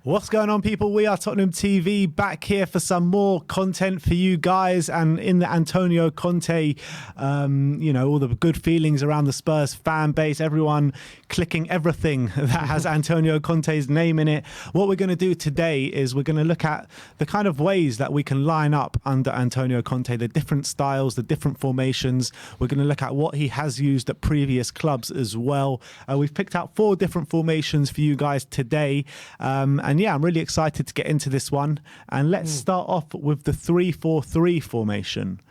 What's going on, people? We are Tottenham TV, back here for some more content for you guys. And in the Antonio Conte, all the good feelings around the Spurs fan base, everyone clicking everything that has Antonio Conte's name in it. What we're going to do today is we're going to look at the kind of ways that we can line up under Antonio Conte, the different styles, the different formations. We're going to look at what he has used at previous clubs as well. We've picked out 4 different formations for you guys today. And yeah, I'm really excited to get into this one. And let's start off with the 3-4-3 formation.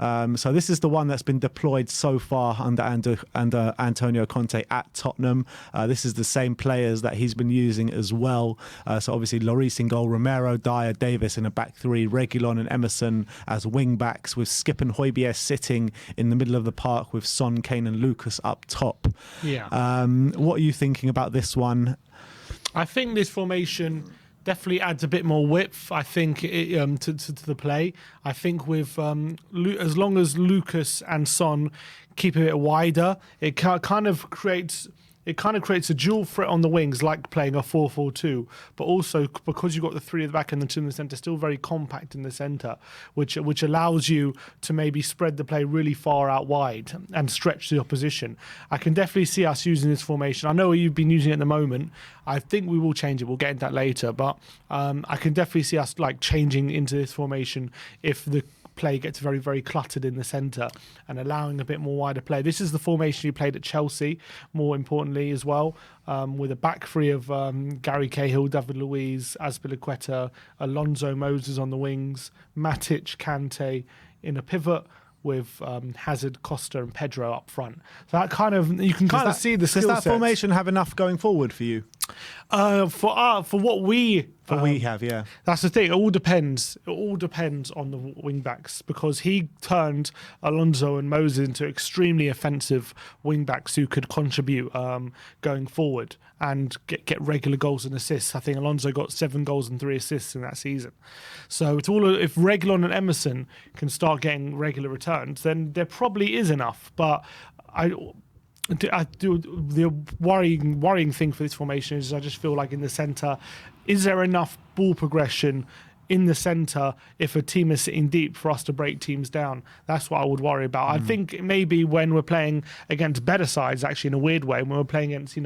So this is the one that's been deployed so far under Antonio Conte at Tottenham. This is the same players that he's been using as well. So obviously Lloris in goal, Romero, Dyer, Davis in a back 3, Reguilon and Emerson as wing backs, with Skip and Højbjerg sitting in the middle of the park with Son, Kane and Lucas up top. Yeah. What are you thinking about this one? I think this formation definitely adds a bit more width, I think, to the play. I think with as long as Lucas and Son keep it wider, it kind of creates a dual threat on the wings, like playing a 4-4-2, but also because you've got the 3 at the back and the 2 in the centre, still very compact in the centre, which allows you to maybe spread the play really far out wide and stretch the opposition. I can definitely see us using this formation. I know you've been using it at the moment. I think we will change it. We'll get into that later, but I can definitely see us changing into this formation if the play gets very, very cluttered in the centre and allowing a bit more wider play. This is the formation he played at Chelsea, more importantly as well, with a back 3 of Gary Cahill, David Luiz, Azpilicueta, Alonso, Moses on the wings, Matic, Conte in a pivot, with Hazard, Costa and Pedro up front. So that kind of, you can kind of see the skill Does sets. that formation have enough going forward for you? For what we have, yeah. That's the thing. It all depends. It all depends on the wing backs, because he turned Alonso and Moses into extremely offensive wing backs who could contribute going forward and get regular goals and assists. I think Alonso got 7 goals and 3 assists in that season. So it's all, if Reguilon and Emerson can start getting regular returns, then there probably is enough. But the worrying thing for this formation is I just feel like in the centre, is there enough ball progression in the centre if a team is sitting deep for us to break teams down? That's what I would worry about. I think maybe when we're playing against better sides, actually in a weird way, when we're playing against,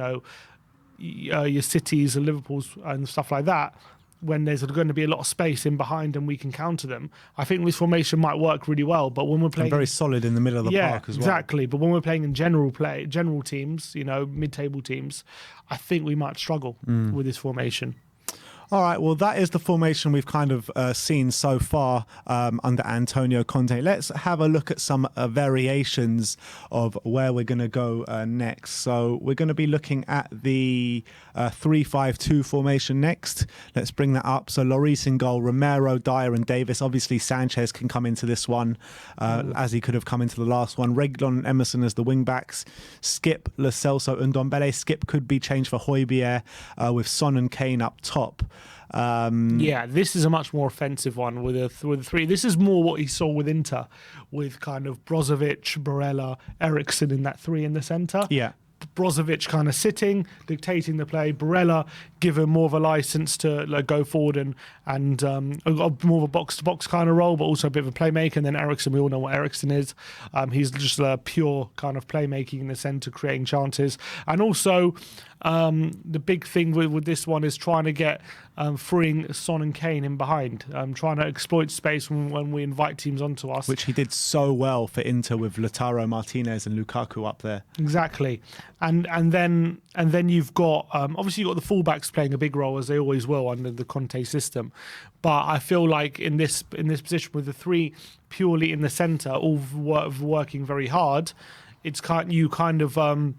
your Cities and Liverpools and stuff like that, when there's going to be a lot of space in behind and we can counter them, I think this formation might work really well. But when we're playing, and very solid in the middle of the park as well. Exactly. But when we're playing in general teams, mid-table teams, I think we might struggle with this formation. All right, well, that is the formation we've kind of seen so far under Antonio Conte. Let's have a look at some variations of where we're going to go next. So we're going to be looking at the 3-5-2 formation next. Let's bring that up. So Lloris in goal, Romero, Dyer and Davis. Obviously, Sanchez can come into this one as he could have come into the last one. Reguilon and Emerson as the wing-backs. Skip, Lo Celso and Ndombele. Skip could be changed for Højbjerg with Son and Kane up top. This is a much more offensive one with the 3. This is more what he saw with Inter, with kind of Brozovic, Barella, Eriksen in that 3 in the centre. Yeah. Brozovic kind of sitting, dictating the play. Barella given more of a license to go forward and more of a box-to-box kind of role, but also a bit of a playmaker. And then Eriksen, we all know what Eriksen is. He's just a pure kind of playmaking in the centre, creating chances. And also, the big thing with this one is trying to get freeing Son and Kane in behind, trying to exploit space when we invite teams onto us. Which he did so well for Inter with Lautaro Martinez and Lukaku up there. Exactly. And then you've got obviously you've got the fullbacks playing a big role, as they always will under the Conte system. But I feel like in this position with the 3 purely in the centre, all working very hard, it's kind of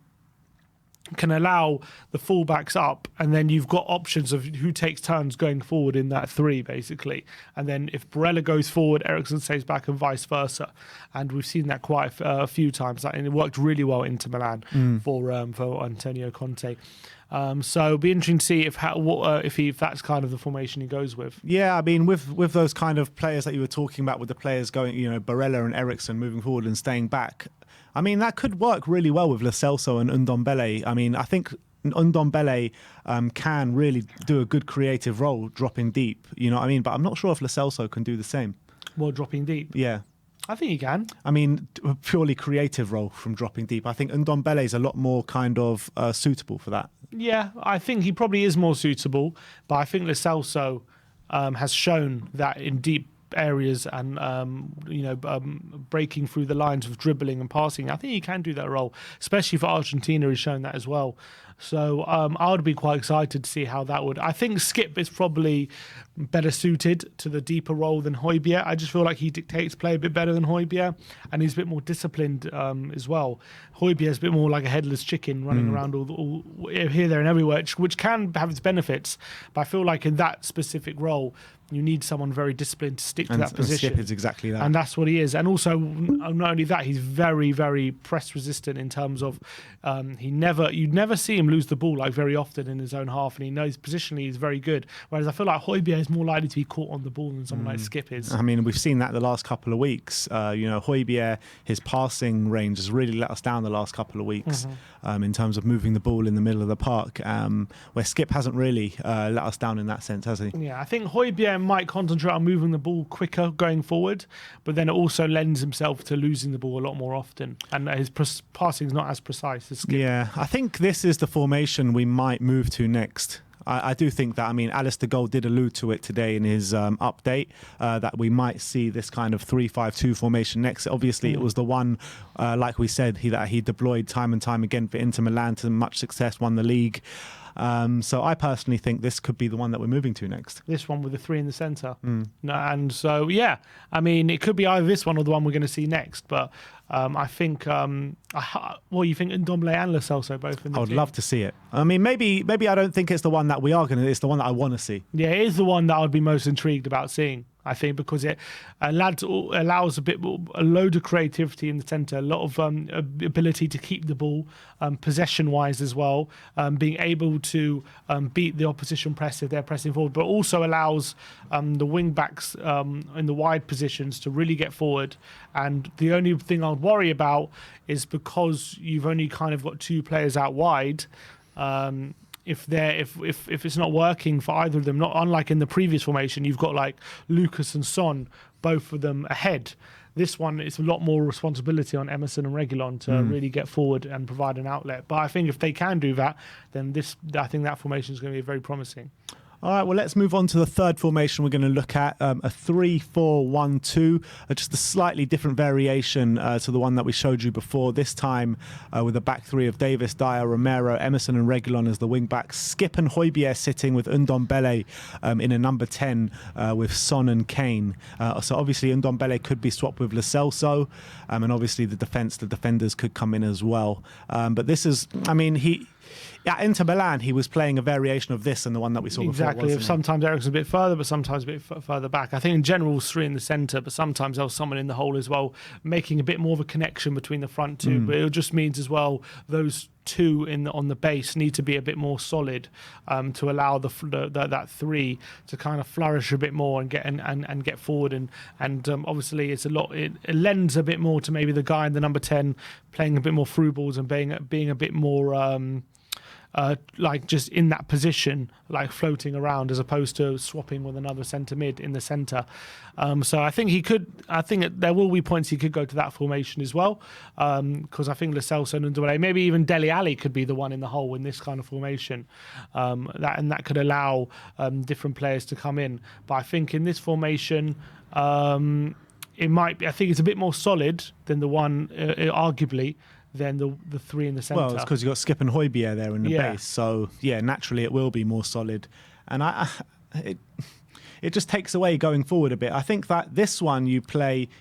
can allow the fullbacks up, and then you've got options of who takes turns going forward in that 3, basically. And then if Barella goes forward, Eriksen stays back, and vice versa. And we've seen that quite a few times, and it worked really well into Milan for Antonio Conte. So it'll be interesting to see if that's kind of the formation he goes with. Yeah, I mean, with those kind of players that you were talking about, with the players going, Barella and Eriksen moving forward and staying back, I mean, that could work really well with Lo Celso and Ndombele. I mean, I think Ndombele can really do a good creative role dropping deep. You know what I mean? But I'm not sure if Lo Celso can do the same. Well, dropping deep. Yeah. I think he can. I mean, a purely creative role from dropping deep. I think Ndombele is a lot more kind of suitable for that. Yeah, I think he probably is more suitable, but I think Lo Celso has shown that in deep areas and breaking through the lines of dribbling and passing, I think he can do that role, especially for Argentina. He's shown that as well. So I would be quite excited to see how that would. I think Skip is probably better suited to the deeper role than Højbjerg. I just feel like he dictates play a bit better than Højbjerg, and he's a bit more disciplined as well. Højbjerg is a bit more like a headless chicken running around all here, there, and everywhere, which can have its benefits. But I feel like in that specific role, you need someone very disciplined to stick to that position. Skip is exactly that. And that's what he is. And also, not only that, he's very, very press resistant in terms of you'd never see him lose the ball like very often in his own half, and he knows positionally he's very good. Whereas I feel like Højbjerg is more likely to be caught on the ball than someone like Skip is. I mean, we've seen that the last couple of weeks. Højbjerg, his passing range has really let us down the last couple of weeks in terms of moving the ball in the middle of the park, where Skip hasn't really let us down in that sense, has he? Yeah, I think Højbjerg might concentrate on moving the ball quicker going forward, but then it also lends himself to losing the ball a lot more often, and his passing is not as precise as Skip. Yeah, I think this is the formation we might move to next. I do think that. I mean, Alistair Gold did allude to it today in his update that we might see this kind of 3-5-2 formation next. Obviously, it was the one, like we said, that he deployed time and time again for Inter Milan to much success, won the league. So I personally think this could be the one that we're moving to next. This one with the three in the centre. No, and so, yeah, I mean, it could be either this one or the one we're going to see next. But I think, you think Ndombele and Lo Celso both in the I would team? love to see it. I mean, maybe I don't think it's the one that we are going to, it's the one that I want to see. Yeah, it is the one that I would be most intrigued about seeing, I think, because it allows a load of creativity in the centre, a lot of ability to keep the ball, possession-wise as well, being able to beat the opposition press if they're pressing forward, but also allows the wing-backs in the wide positions to really get forward. And the only thing I would worry about is because you've only kind of got two players out wide, if it's not working for either of them, not unlike in the previous formation, you've got like Lucas and Son, both of them ahead. This one, it's a lot more responsibility on Emerson and Reguilon to really get forward and provide an outlet. But I think if they can do that, then I think that formation is going to be very promising. All right, well, let's move on to the third formation we're going to look at, a 3-4-1-2, just a slightly different variation to the one that we showed you before, this time with a back three of Davis, Dyer, Romero, Emerson and Reguilon as the wing-backs, Skip and Højbjerg sitting with Ndombele in a number 10 with Son and Kane. So obviously Ndombele could be swapped with Lo Celso, and obviously the defenders could come in as well. But this is, I mean, at Inter Milan, he was playing a variation of this and the one that we saw before. Exactly. Sometimes Eric's a bit further, but sometimes a bit further back. I think in general, it's three in the centre, but sometimes there was someone in the hole as well, making a bit more of a connection between the front two. But it just means as well, those two on the base need to be a bit more solid to allow that three to kind of flourish a bit more and get forward. And obviously, it's a lot. It lends a bit more to maybe the guy in the number 10 playing a bit more through balls and being a bit more. Like just in that position, like floating around, as opposed to swapping with another centre mid in the centre. So I think there will be points he could go to that formation as well, because I think Lo Celso and Ndombele, maybe even Dele Alli could be the one in the hole in this kind of formation. That could allow different players to come in. But I think in this formation, it might be. I think it's a bit more solid than the one, arguably, than the three in the centre. Well, it's because you've got Skip and Højbjerg there in the base. So, yeah, naturally it will be more solid. And it just takes away going forward a bit. I think that this one you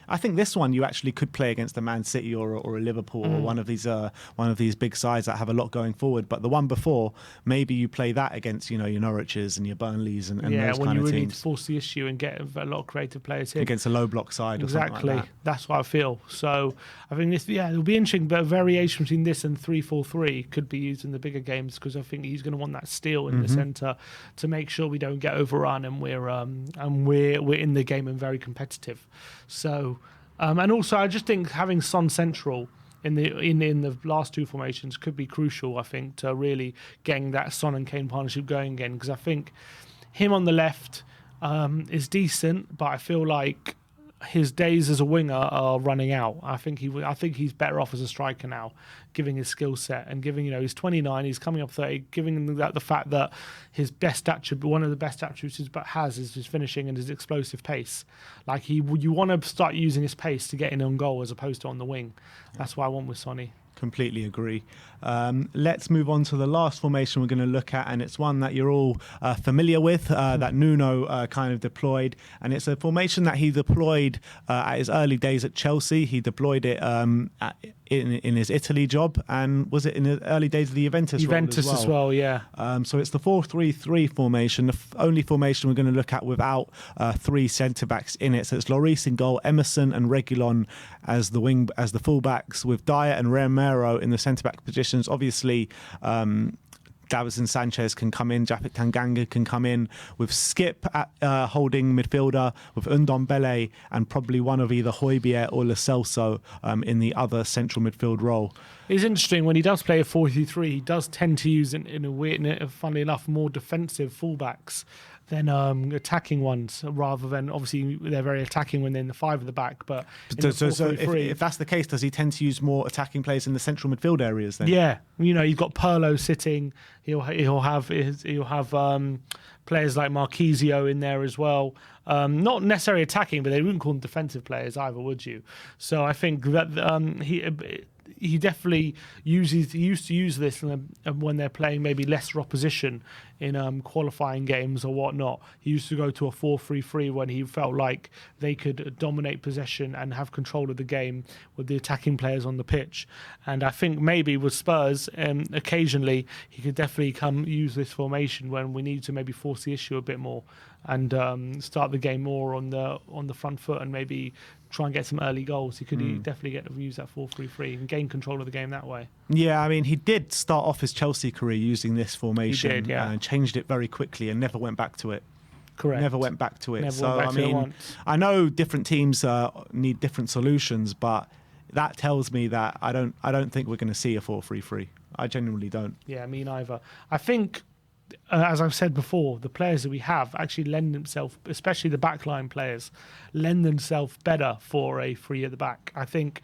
actually could play against a Man City or a Liverpool or one of these big sides that have a lot going forward. But the one before, maybe you play that against your Norwiches and your Burnleys and those kind of teams. Yeah, when you really need to force the issue and get a lot of creative players here against a low block side. Exactly. Or something like that. That's what I feel. So I think it'll be interesting. But a variation between this and 3-4-3 could be used in the bigger games, because I think he's going to want that steal in the centre to make sure we don't get overrun and we're in the game and very competitive. So, and also I just think having Son central in the last two formations could be crucial, I think, to really getting that Son and Kane partnership going again. Because I think him on the left is decent, but I feel like his days as a winger are running out. I think he's better off as a striker now, giving his skill set and giving, he's 29, he's coming up 30, giving that the fact that his best attribute, one of the best attributes he has is his finishing and his explosive pace. Like you want to start using his pace to get in on goal as opposed to on the wing. That's what I want with Sonny. Completely agree. Let's move on to the last formation we're going to look at, and it's one that you're all familiar with, that Nuno kind of deployed, and it's a formation that he deployed at his early days at Chelsea. He deployed it in his Italy job, and was it in the early days of the Juventus role as well, yeah. So it's the 4-3-3 formation, the only formation we're going to look at without three centre-backs in it. So it's Lloris in goal, Emerson and Reguilon as the full-backs, with Dyer and Romero in the centre-back positions. Obviously, Davinson Sanchez can come in, Japet Tanganga can come in, with Skip at holding midfielder, with Ndombele and probably one of either Højbjerg or Lo Celso in the other central midfield role. It's interesting, when he does play a 4-3-3, he does tend to use, in a weird, funnily enough, more defensive fullbacks than attacking ones, rather than, obviously they're very attacking when they're in the five at the back. But so if that's the case, does he tend to use more attacking players in the central midfield areas then? Yeah, you've got Pirlo sitting. He'll have players like Marquisio in there as well. Not necessarily attacking, but they wouldn't call them defensive players either, would you? So I think that he definitely used to use this when they're playing maybe lesser opposition in qualifying games or whatnot. He used to go to a 4-3-3 when he felt like they could dominate possession and have control of the game with the attacking players on the pitch. And I think maybe with Spurs, occasionally he could definitely use this formation when we need to maybe force the issue a bit more and start the game more on the front foot and maybe try and get some early goals. He could definitely use that 4-3-3 and gain control of the game that way. Yeah, I mean, he did start off his Chelsea career using this formation. He did, yeah. And changed it very quickly and never went back to it. Correct. Never went back to it. Never I know different teams need different solutions, but that tells me that I don't think we're going to see a 4-3-3. I genuinely don't. Yeah, me neither. I think, as I've said before, the players that we have actually lend themselves, especially the backline players, lend themselves better for a three at the back. I think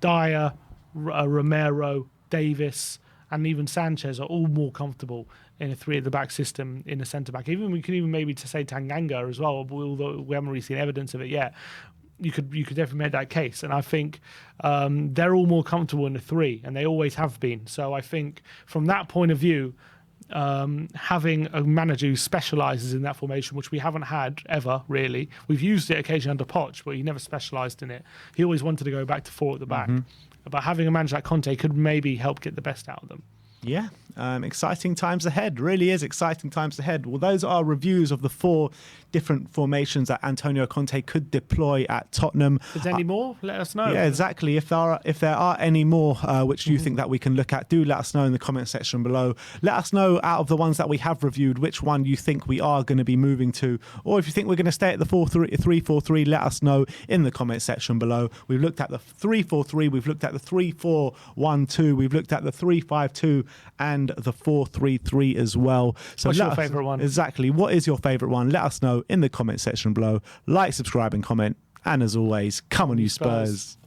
Dyer, Romero, Davis, and even Sanchez are all more comfortable in a three at the back system in a centre back. We can even maybe to say Tanganga as well, although we haven't really seen evidence of it yet. You could definitely make that case, and I think they're all more comfortable in the three, and they always have been. So I think from that point of view, having a manager who specialises in that formation, which we haven't had ever really. We've used it occasionally under Poch, but he never specialised in it. He always wanted to go back to four at the back. But having a manager like Conte could maybe help get the best out of them. Yeah, exciting times ahead. Really is exciting times ahead. Well, those are reviews of the 4 different formations that Antonio Conte could deploy at Tottenham. If there's any more, let us know. Yeah, exactly. If there are any more which you think that we can look at, do let us know in the comment section below. Let us know, out of the ones that we have reviewed, which one you think we are going to be moving to, or if you think we're going to stay at the 4-3-3, let us know in the comment section below. We've looked at the 3-4-3, we've looked at the 3-4-1-2, we've looked at the 3-5-2 and the 4-3-3 as well. So what's your favourite one? Exactly. What is your favourite one? Let us know in the comment section below. Like, subscribe and comment. And as always, come on you Spurs.